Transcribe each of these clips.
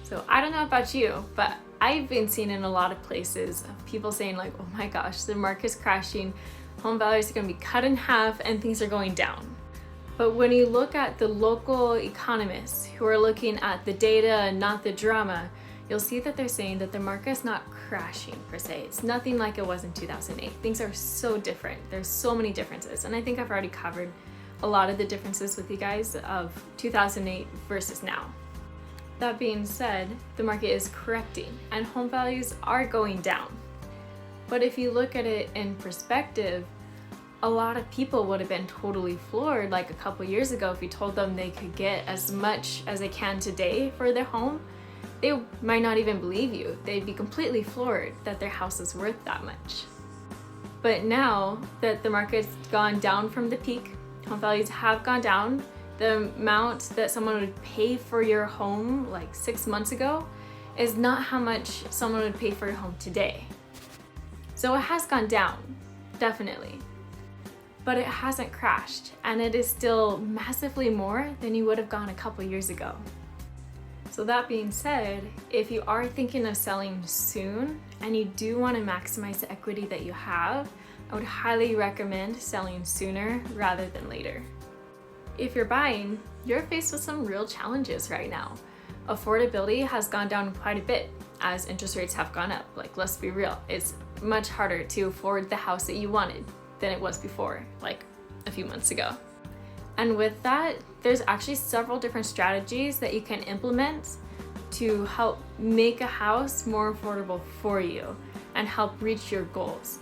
So I don't know about you, but I've been seeing in a lot of places of people saying like, oh my gosh, the market's crashing, home values are gonna be cut in half and things are going down. But when you look at the local economists who are looking at the data and not the drama, you'll see that they're saying that the market's not crashing per se. It's nothing like it was in 2008. Things are so different. There's so many differences. And I think I've already covered a lot of the differences with you guys of 2008 versus now. That being said, the market is correcting and home values are going down. But if you look at it in perspective, a lot of people would have been totally floored like a couple years ago if you told them they could get as much as they can today for their home. They might not even believe you. They'd be completely floored that their house is worth that much. But now that the market's gone down from the peak, home values have gone down, the amount that someone would pay for your home like 6 months ago is not how much someone would pay for your home today. So it has gone down, definitely. But it hasn't crashed, and it is still massively more than you would have gone a couple years ago. So that being said, if you are thinking of selling soon and you do want to maximize the equity that you have, I would highly recommend selling sooner rather than later. If you're buying, you're faced with some real challenges right now. Affordability has gone down quite a bit as interest rates have gone up. Like, let's be real, it's much harder to afford the house that you wanted than it was before, like a few months ago. And with that, there's actually several different strategies that you can implement to help make a house more affordable for you and help reach your goals.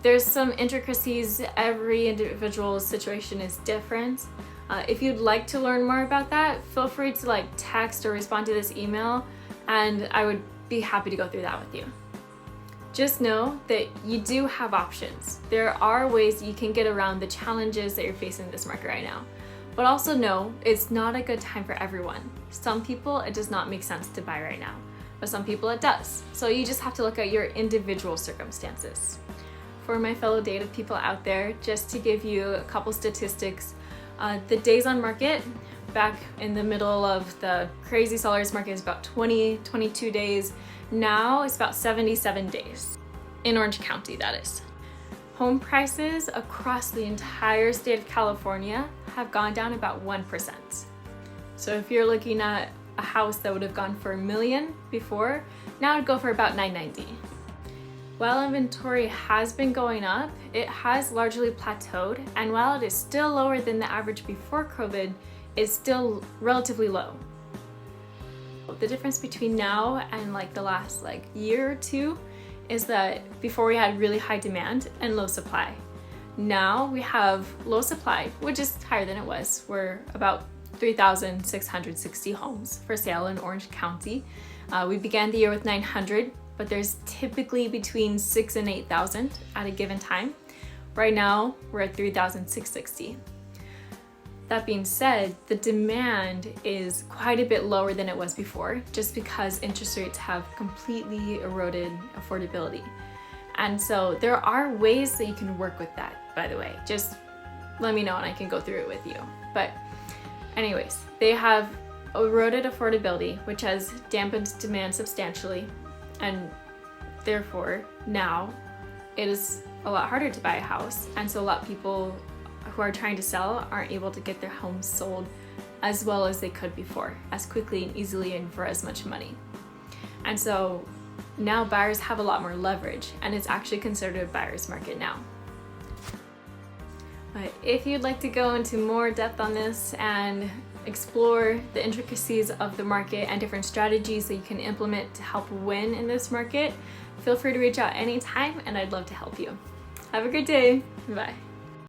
There's some intricacies. Every individual situation is different. If you'd like to learn more about that, feel free to text or respond to this email, and I would be happy to go through that with you. Just know that you do have options. There are ways you can get around the challenges that you're facing in this market right now. But also know it's not a good time for everyone. Some people, it does not make sense to buy right now, but some people it does. So you just have to look at your individual circumstances. For my fellow data people out there, just to give you a couple statistics, the days on market back in the middle of the crazy sellers market is about 22 days. Now it's about 77 days. In Orange County, that is. Home prices across the entire state of California have gone down about 1%. So if you're looking at a house that would have gone for $1 million before, now it'd go for about $990. While inventory has been going up, it has largely plateaued, and while it is still lower than the average before COVID, it's still relatively low. The difference between now and the last year or two is that before we had really high demand and low supply. Now we have low supply, which is higher than it was. We're about 3,660 homes for sale in Orange County. We began the year with 900, but there's typically between 6,000 and 8,000 at a given time. Right now, we're at 3,660. That being said, the demand is quite a bit lower than it was before, just because interest rates have completely eroded affordability. And so there are ways that you can work with that, by the way. Just let me know and I can go through it with you. But anyways, they have eroded affordability, which has dampened demand substantially. And therefore, now it is a lot harder to buy a house. And so a lot of people who are trying to sell aren't able to get their homes sold as well as they could before, as quickly and easily and for as much money. And so now buyers have a lot more leverage, and it's actually considered a buyer's market now. But if you'd like to go into more depth on this and explore the intricacies of the market and different strategies that you can implement to help win in this market, feel free to reach out anytime and I'd love to help you. Have a great day. Bye.